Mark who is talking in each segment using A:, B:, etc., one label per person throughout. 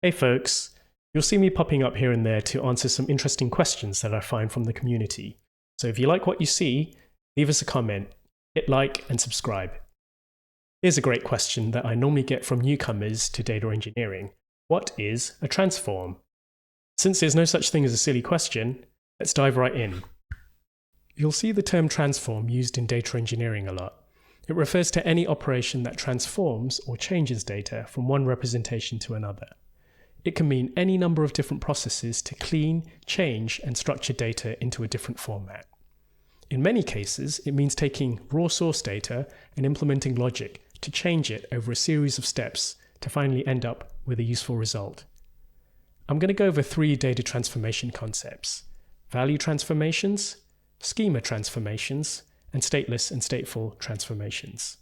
A: Hey folks, you'll see me popping up here and there to answer some interesting questions that I find from the community. So if you like what you see, leave us a comment, hit like and subscribe. Here's a great question that I normally get from newcomers to data engineering. What is a transform? Since there's no such thing as a silly question, let's dive right in. You'll see the term transform used in data engineering a lot. It refers to any operation that transforms or changes data from one representation to another. It can mean any number of different processes to clean, change, and structure data into a different format. In many cases, it means taking raw source data and implementing logic to change it over a series of steps to finally end up with a useful result. I'm going to go over 3 data transformation concepts: value transformations, schema transformations, and stateless and stateful transformations.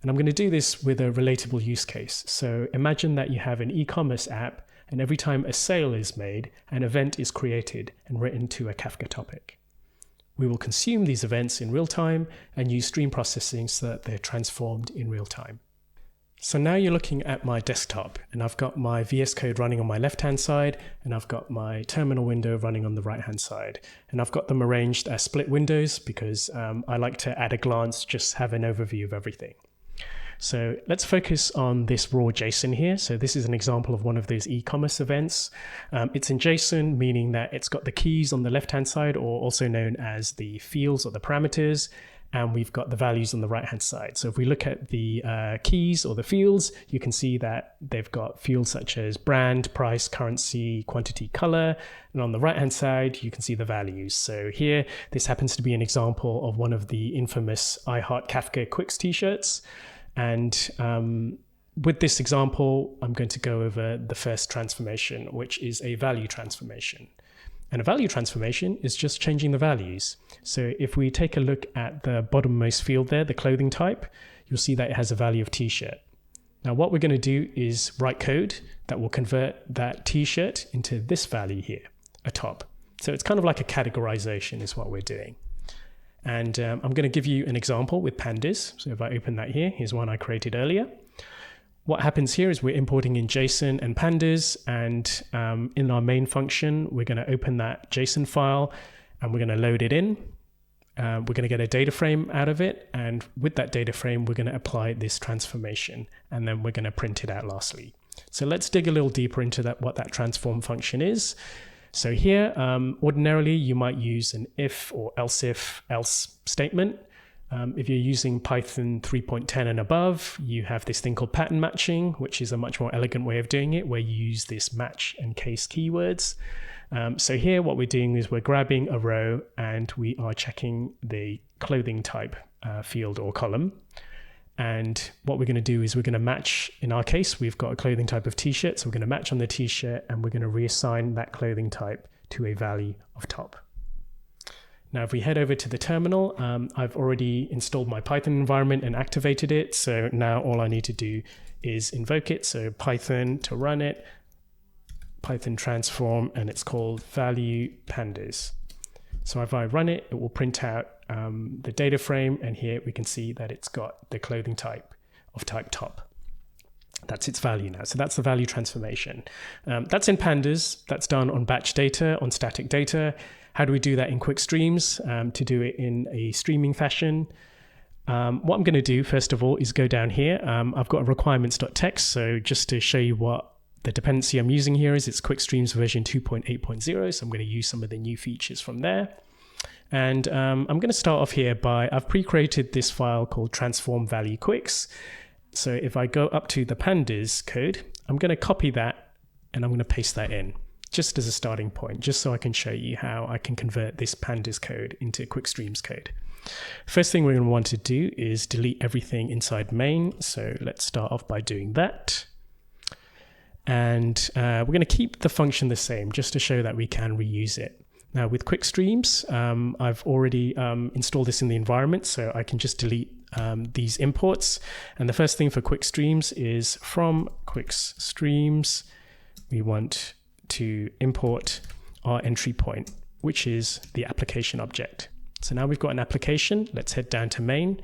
A: And I'm going to do this with a relatable use case. So imagine that you have an e-commerce app, and every time a sale is made, an event is created and written to a Kafka topic. We will consume these events in real time and use stream processing so that they're transformed in real time. So now you're looking at my desktop, and I've got my VS Code running on my left-hand side, and I've got my terminal window running on the right-hand side. And I've got them arranged as split windows because I like to, at a glance, just have an overview of everything. So let's focus on this raw JSON here. So this is an example of one of those e-commerce events. It's in JSON, meaning that it's got the keys on the left-hand side, or also known as the fields or the parameters, and we've got the values on the right-hand side. So if we look at the keys or the fields, you can see that they've got fields such as brand, price, currency, quantity, color, and on the right-hand side, you can see the values. So here, this happens to be an example of one of the infamous I Heart Kafka Quix t-shirts. And with this example, I'm going to go over the first transformation, which is a value transformation. And a value transformation is just changing the values. So if we take a look at the bottommost field there, the clothing type, you'll see that it has a value of t-shirt. Now what we're going to do is write code that will convert that t-shirt into this value here, a top. So it's kind of like a categorization is what we're doing. And I'm going to give you an example with pandas. So if I open that here, here's one I created earlier. What happens here is we're importing in JSON and pandas, and in our main function, we're going to open that JSON file and we're going to load it in. We're going to get a data frame out of it, and with that data frame, we're going to apply this transformation, and then we're going to print it out lastly. So let's dig a little deeper into that, what that transform function is. So here, ordinarily, you might use an if or else statement. If you're using Python 3.10 and above, you have this thing called pattern matching, which is a much more elegant way of doing it, where you use this match and case keywords. So here, what we're doing is we're grabbing a row and we are checking the clothing type field or column. And what we're going to do is we're going to match, in our case, we've got a clothing type of t-shirt. So we're going to match on the t-shirt and we're going to reassign that clothing type to a value of top. Now, if we head over to the terminal, I've already installed my Python environment and activated it. So now all I need to do is invoke it. So Python to run it, Python transform, and it's called value pandas. So if I run it, it will print out the data frame, and here we can see that it's got the clothing type of type top. That's its value now. So that's the value transformation. That's in pandas. That's done on batch data, on static data. How do we do that in Quix Streams to do it in a streaming fashion? What I'm going to do, first of all, is go down here. I've got a requirements.txt. So just to show you what the dependency I'm using here is, it's Quix Streams version 2.8.0. So I'm going to use some of the new features from there. And I'm going to start off here by, I've pre-created this file called transform value Quix. So if I go up to the pandas code, I'm going to copy that and I'm going to paste that in just as a starting point, just so I can show you how I can convert this pandas code into Quix Streams code. First thing we're going to want to do is delete everything inside main. So let's start off by doing that. And we're going to keep the function the same just to show that we can reuse it. Now with Quix Streams, I've already installed this in the environment, so I can just delete these imports. And the first thing for Quix Streams is from Quix Streams, we want to import our entry point, which is the application object. So now we've got an application. Let's head down to main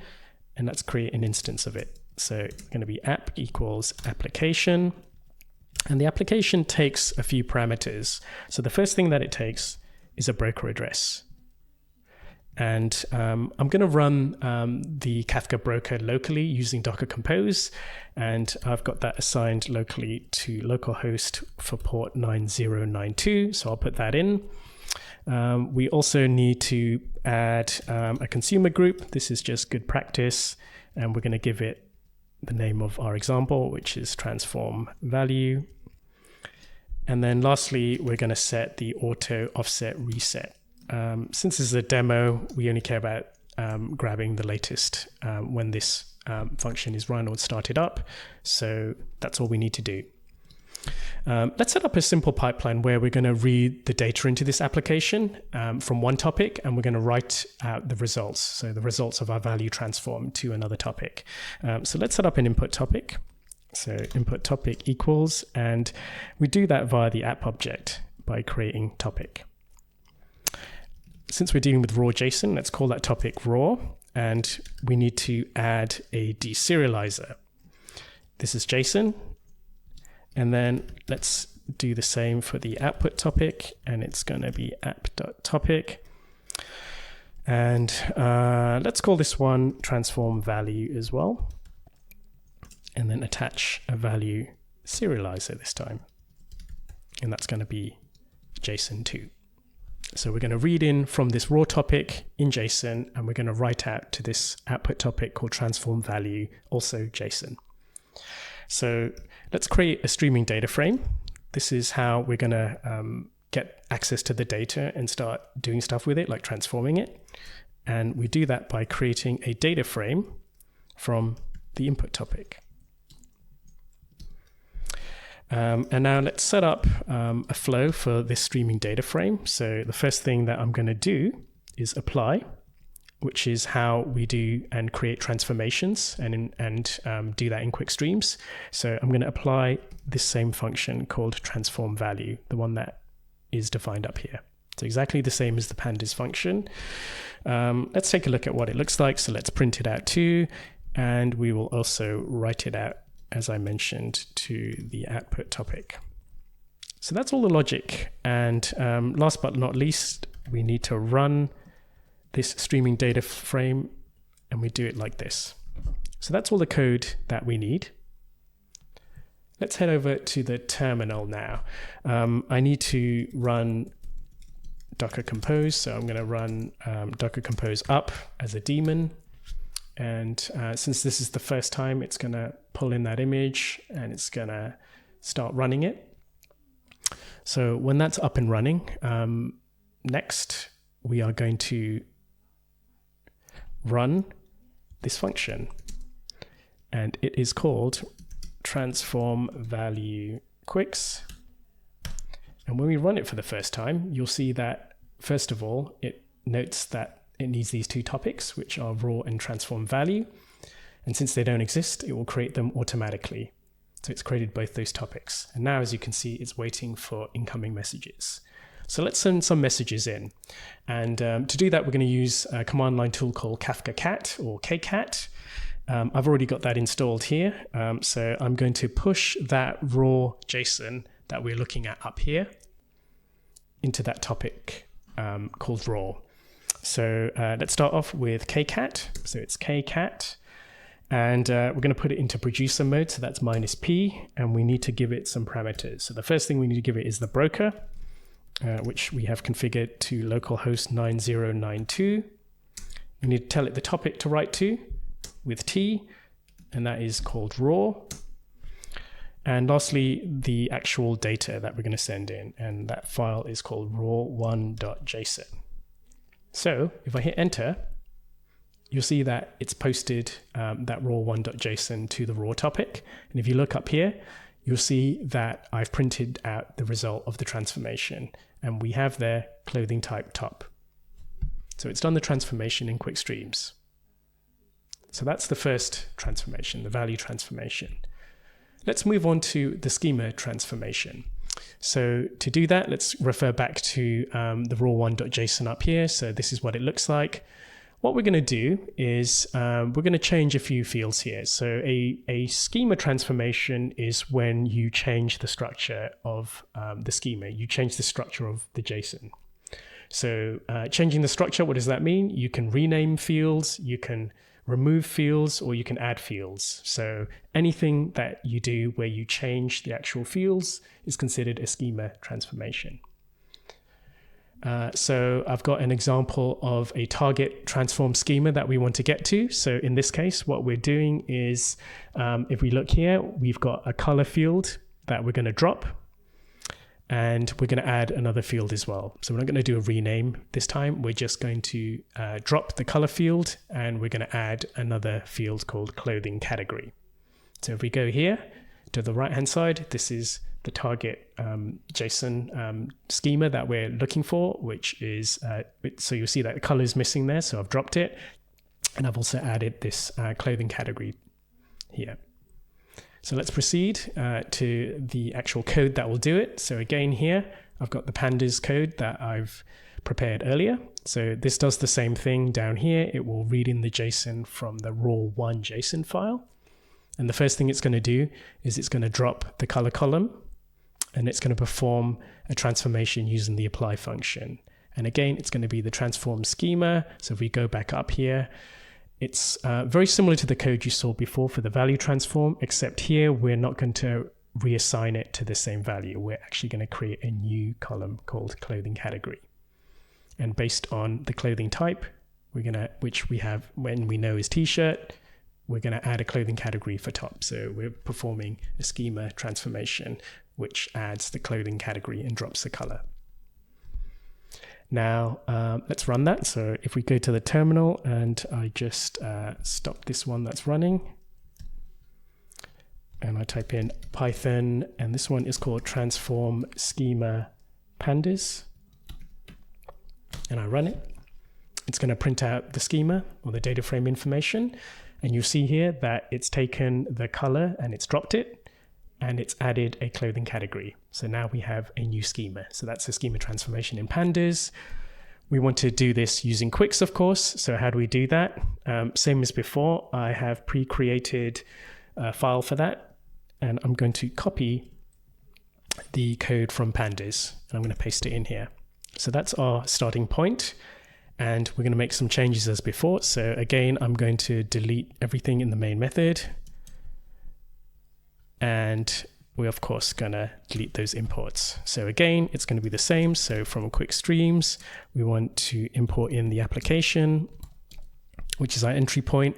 A: and let's create an instance of it. So it's going to be app equals application. And the application takes a few parameters. So the first thing that it takes is a broker address. And I'm going to run the Kafka broker locally using Docker Compose. And I've got that assigned locally to localhost for port 9092. So I'll put that in. We also need to add a consumer group. This is just good practice. And we're going to give it the name of our example, which is transform value. And then lastly, we're going to set the auto offset reset. Since this is a demo, we only care about grabbing the latest when this function is run or started up. So that's all we need to do. Let's set up a simple pipeline where we're going to read the data into this application from one topic, and we're going to write out the results. So the results of our value transform to another topic. So let's set up an input topic. So input topic equals, and we do that via the app object by creating topic. Since we're dealing with raw JSON, let's call that topic raw, and we need to add a deserializer. This is JSON, and then let's do the same for the output topic, and it's going to be app.topic. And let's call this one transform value as well, and then attach a value serializer this time, and that's going to be JSON 2. So we're going to read in from this raw topic in JSON, and we're going to write out to this output topic called transform value, also JSON. So let's create a streaming data frame. This is how we're going to get access to the data and start doing stuff with it, like transforming it. And we do that by creating a data frame from the input topic. And now let's set up a flow for this streaming data frame. So the first thing that I'm going to do is apply, which is how we do and create transformations and do that in Quix Streams. So I'm going to apply this same function called transform value, the one that is defined up here. It's exactly the same as the pandas function. Let's take a look at what it looks like. So let's print it out too, and we will also write it out, as I mentioned, to the output topic. So that's all the logic. And last but not least, we need to run this streaming data frame, and we do it like this. So that's all the code that we need. Let's head over to the terminal now. I need to run Docker Compose. So I'm going to run Docker Compose up as a daemon. And since this is the first time, it's going to pull in that image and it's going to start running it. So when that's up and running, next we are going to run this function. And it is called transform value Quix. And when we run it for the first time, you'll see that, first of all, it notes that it needs these two topics, which are raw and transform value. And since they don't exist, it will create them automatically. So it's created both those topics. And now, as you can see, it's waiting for incoming messages. So let's send some messages in. And to do that, we're going to use a command line tool called Kafka cat or kcat. I've already got that installed here. So I'm going to push that raw JSON that we're looking at up here into that topic called raw. So let's start off with kcat. So it's kcat. And we're going to put it into producer mode. So that's -p. And we need to give it some parameters. So the first thing we need to give it is the broker, which we have configured to localhost 9092. We need to tell it the topic to write to with T, and that is called raw. And lastly, the actual data that we're going to send in. And that file is called raw1.json. So if I hit enter, you'll see that it's posted that raw1.json to the raw topic. And if you look up here, you'll see that I've printed out the result of the transformation. And we have there clothing type top. So it's done the transformation in Quix Streams. So that's the first transformation, the value transformation. Let's move on to the schema transformation. So to do that, let's refer back to the raw1.json up here. So this is what it looks like. what we're going to do is we're going to change a few fields here. So a schema transformation is when you change the structure of the schema. You change the structure of the JSON. So changing the structure, what does that mean? You can rename fields, you can remove fields, or you can add fields. So anything that you do where you change the actual fields is considered a schema transformation. So I've got an example of a target transform schema that we want to get to. So in this case, what we're doing is, if we look here, we've got a color field that we're going to drop, and we're going to add another field as well. So we're not going to do a rename this time. We're just going to drop the color field, and we're going to add another field called clothing category. So if we go here to the right-hand side, this is the target JSON schema that we're looking for, which is, so you'll see that the color is missing there. So I've dropped it, and I've also added this clothing category here. So let's proceed to the actual code that will do it. So again here, I've got the pandas code that I've prepared earlier. So this does the same thing down here. It will read in the JSON from the raw1 JSON file. And the first thing it's going to do is it's going to drop the color column, and it's going to perform a transformation using the apply function. And again, it's going to be the transform schema. So if we go back up here, it's very similar to the code you saw before for the value transform, except here we're not going to reassign it to the same value. We're actually going to create a new column called clothing category. And based on the clothing type, which we have when we know is t-shirt, we're going to add a clothing category for top. So we're performing a schema transformation, which adds the clothing category and drops the color. Now, let's run that. So if we go to the terminal and I just stop this one that's running, and I type in Python, and this one is called transform schema pandas, and I run it, it's going to print out the schema or the data frame information. And you see here that it's taken the color and it's dropped it, and it's added a clothing category. So now we have a new schema. So that's a schema transformation in pandas. We want to do this using Quix, of course. So how do we do that? Same as before, I have pre-created a file for that, and I'm going to copy the code from pandas, and I'm going to paste it in here. So that's our starting point. And we're going to make some changes as before. So again, I'm going to delete everything in the main method. And we're of course going to delete those imports. So again, it's going to be the same. So from Quix Streams, we want to import in the application, which is our entry point.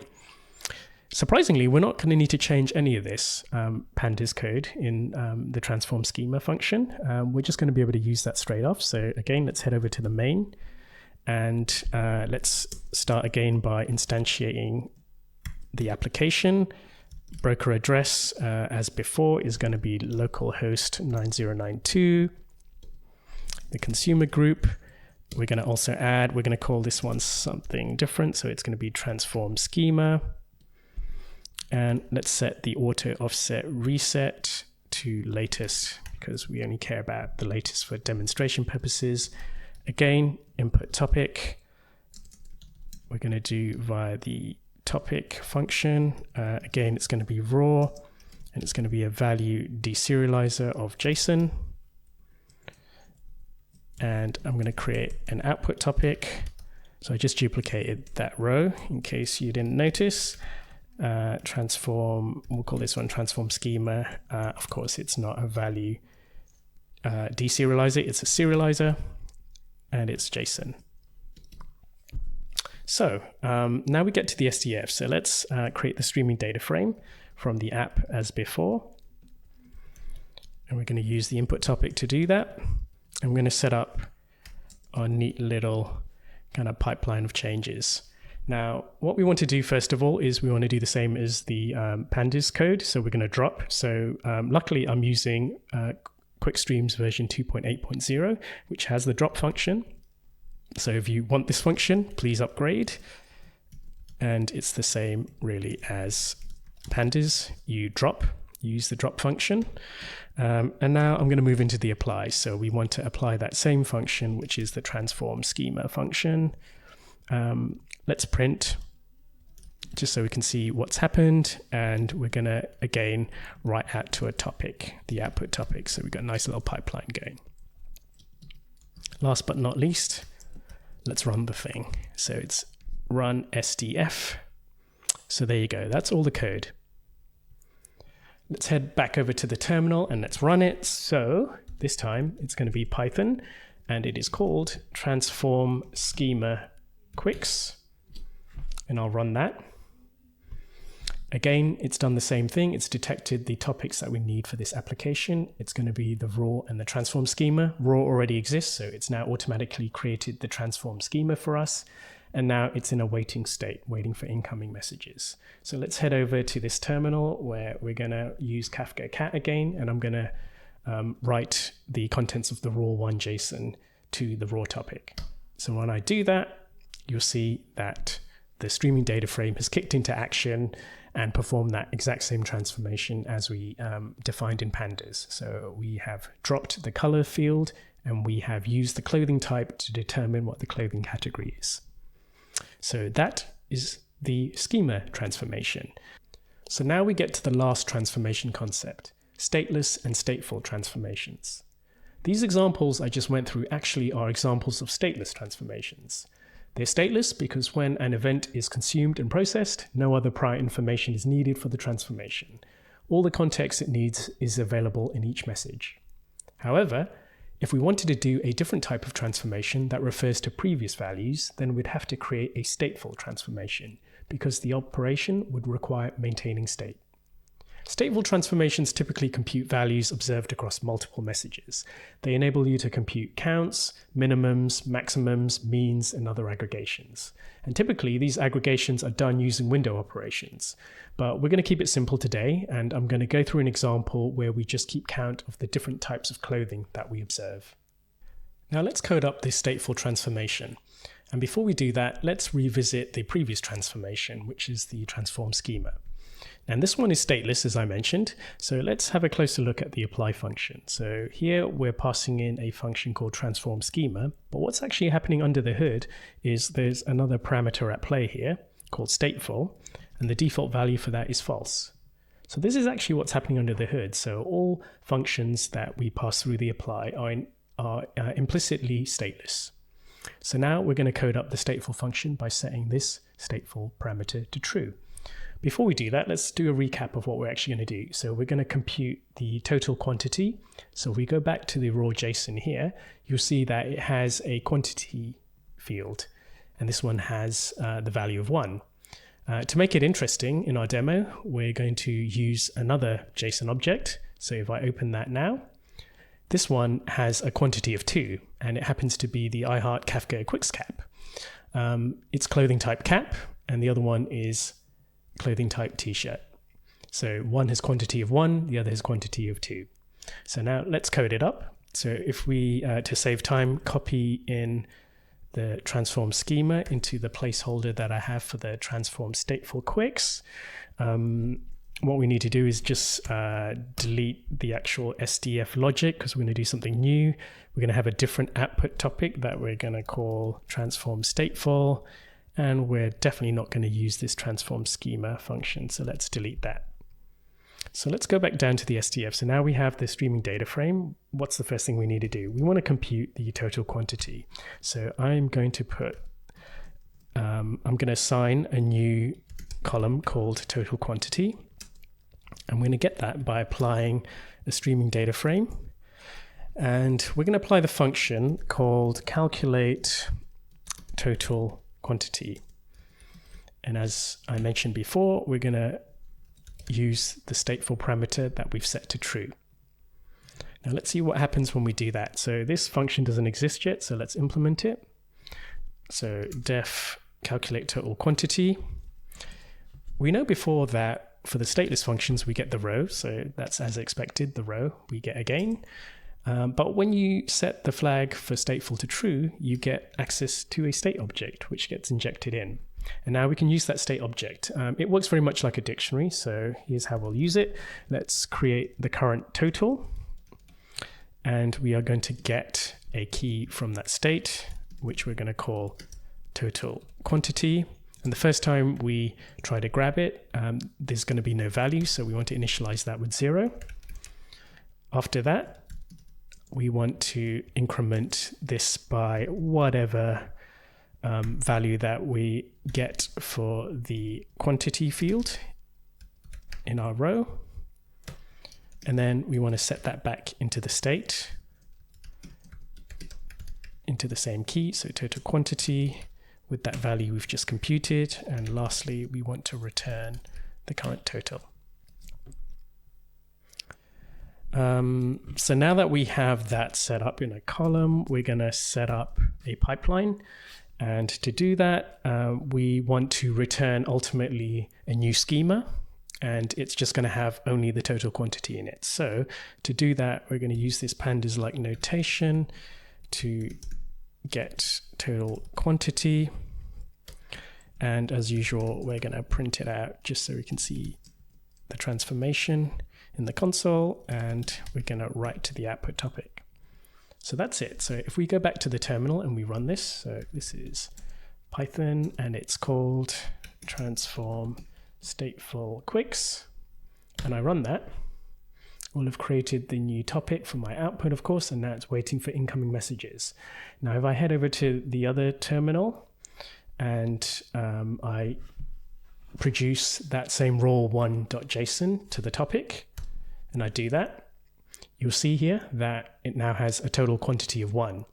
A: Surprisingly, we're not going to need to change any of this pandas code in the transform schema function. We're just going to be able to use that straight off. So again, let's head over to the main. And let's start again by instantiating the application. Broker address, as before, is going to be localhost 9092. The consumer group, we're going to also add, we're going to call this one something different. So it's going to be transform schema. And let's set the auto offset reset to latest, because we only care about the latest for demonstration purposes. Again, input topic, we're going to do via the topic function. Again, it's going to be raw, and it's going to be a value deserializer of JSON. And I'm going to create an output topic. So I just duplicated that row in case you didn't notice. Transform, we'll call this one transform schema. Of course, it's not a value deserializer, it's a serializer. And it's JSON. So now we get to the SDF. So let's create the streaming data frame from the app as before. And we're going to use the input topic to do that. And we're going to set up our neat little kind of pipeline of changes. Now, what we want to do first of all is we want to do the same as the pandas code. So we're going to drop. So luckily I'm using Quix Streams version 2.8.0, which has the drop function. So if you want this function, please upgrade. And it's the same really as pandas. You use the drop function. And now I'm going to move into the apply. So we want to apply that same function, which is the transform schema function. let's print just so we can see what's happened. And we're going to, again, write out to a topic, the output topic. So we've got a nice little pipeline going. Last but not least, let's run the thing. So it's run SDF. So there you go. That's all the code. Let's head back over to the terminal and let's run it. So this time it's going to be Python, and it is called transform schema Quix. And I'll run that. Again, it's done the same thing. It's detected the topics that we need for this application. It's going to be the raw and the transform schema. Raw already exists, so it's now automatically created the transform schema for us. And now it's in a waiting state, waiting for incoming messages. So let's head over to this terminal where we're going to use Kafka cat again, and I'm going to write the contents of the raw1 JSON to the raw topic. So when I do that, you'll see that the streaming data frame has kicked into action and performed that exact same transformation as we defined in Pandas. So we have dropped the color field and we have used the clothing type to determine what the clothing category is. So that is the schema transformation. So now we get to the last transformation concept, stateless and stateful transformations. These examples I just went through actually are examples of stateless transformations. They're stateless because when an event is consumed and processed, no other prior information is needed for the transformation. All the context it needs is available in each message. However, if we wanted to do a different type of transformation that refers to previous values, then we'd have to create a stateful transformation because the operation would require maintaining state. Stateful transformations typically compute values observed across multiple messages. They enable you to compute counts, minimums, maximums, means, and other aggregations. And typically, these aggregations are done using window operations. But we're going to keep it simple today, and I'm going to go through an example where we just keep count of the different types of clothing that we observe. Now let's code up this stateful transformation. And before we do that, let's revisit the previous transformation, which is the transform schema. And this one is stateless, as I mentioned. So let's have a closer look at the apply function. So here we're passing in a function called transform schema. But what's actually happening under the hood is there's another parameter at play here called stateful, and the default value for that is false. So this is actually what's happening under the hood. So all functions that we pass through the apply are implicitly stateless. So now we're going to code up the stateful function by setting this stateful parameter to true. Before we do that, let's do a recap of what we're actually going to do. So we're going to compute the total quantity. So if we go back to the raw JSON here, you'll see that it has a quantity field, and this one has the value of 1. To make it interesting in our demo, we're going to use another JSON object. So if I open that now, this one has a quantity of 2, and it happens to be the iHeart Kafka Quix cap. It's clothing type cap, and the other one is clothing type t-shirt. So one has quantity of 1, the other has quantity of 2. So now let's code it up. So if we, to save time, copy in the transform schema into the placeholder that I have for the transform stateful Quix, what we need to do is just delete the actual SDF logic because we're going to do something new. We're going to have a different output topic that we're going to call transform stateful. And we're definitely not going to use this transform schema function. So let's delete that. So let's go back down to the SDF. So now we have the streaming data frame. What's the first thing we need to do? We want to compute the total quantity. So I'm going to put, I'm going to assign a new column called total quantity. I'm going to get that by applying a streaming data frame. And we're going to apply the function called calculate total quantity. And as I mentioned before, we're going to use the stateful parameter that we've set to true. Now let's see what happens when we do that. So this function doesn't exist yet, so let's implement it. So def calculate total quantity. We know before that for the stateless functions, we get the row. So that's as expected, the row we get again. But when you set the flag for stateful to true, you get access to a state object, which gets injected in. And now we can use that state object. It works very much like a dictionary. So here's how we'll use it. Let's create the current total. And we are going to get a key from that state, which we're going to call total quantity. And the first time we try to grab it, there's going to be no value, so we want to initialize that with 0. After that, we want to increment this by whatever value that we get for the quantity field in our row. And then we want to set that back into the state, into the same key, so total quantity with that value we've just computed. And lastly, we want to return the current total. So now that we have that set up in a column, we're going to set up a pipeline. And to do that, we want to return ultimately a new schema, and it's just going to have only the total quantity in it. So to do that, we're going to use this pandas-like notation to get total quantity. And as usual, we're going to print it out just so we can see the transformation in the console, and we're going to write to the output topic. So that's it. So if we go back to the terminal and we run this, so this is Python and it's called transform stateful Quix, and I run that, we'll have created the new topic for my output, of course, and now it's waiting for incoming messages. Now, if I head over to the other terminal and I produce that same raw1.json to the topic, and I do that, you'll see here that it now has a total quantity of 1.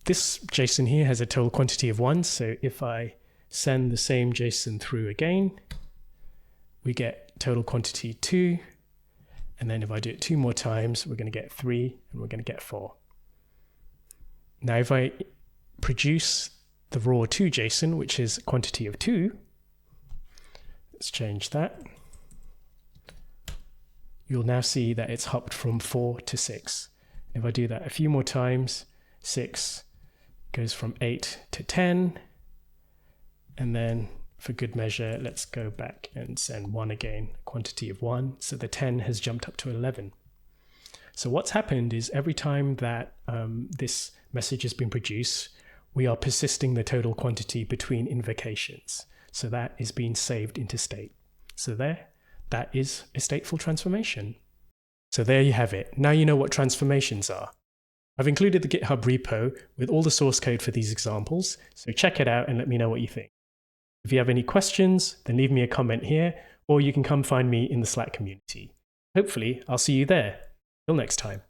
A: This JSON here has a total quantity of 1, so if I send the same JSON through again, we get total quantity 2, and then if I do it 2 more times, we're going to get 3, and we're going to get 4. Now if I produce the raw2 JSON, which is quantity of 2, let's change that. You'll now see that it's hopped from 4 to 6. If I do that a few more times, 6 goes from 8 to 10. And then for good measure, let's go back and send 1 again, quantity of 1. So the 10 has jumped up to 11. So what's happened is every time that this message has been produced, we are persisting the total quantity between invocations. So that is being saved into state. So that is a stateful transformation. So there you have it. Now you know what transformations are. I've included the GitHub repo with all the source code for these examples, so check it out and let me know what you think. If you have any questions, then leave me a comment here, or you can come find me in the Slack community. Hopefully, I'll see you there. Till next time.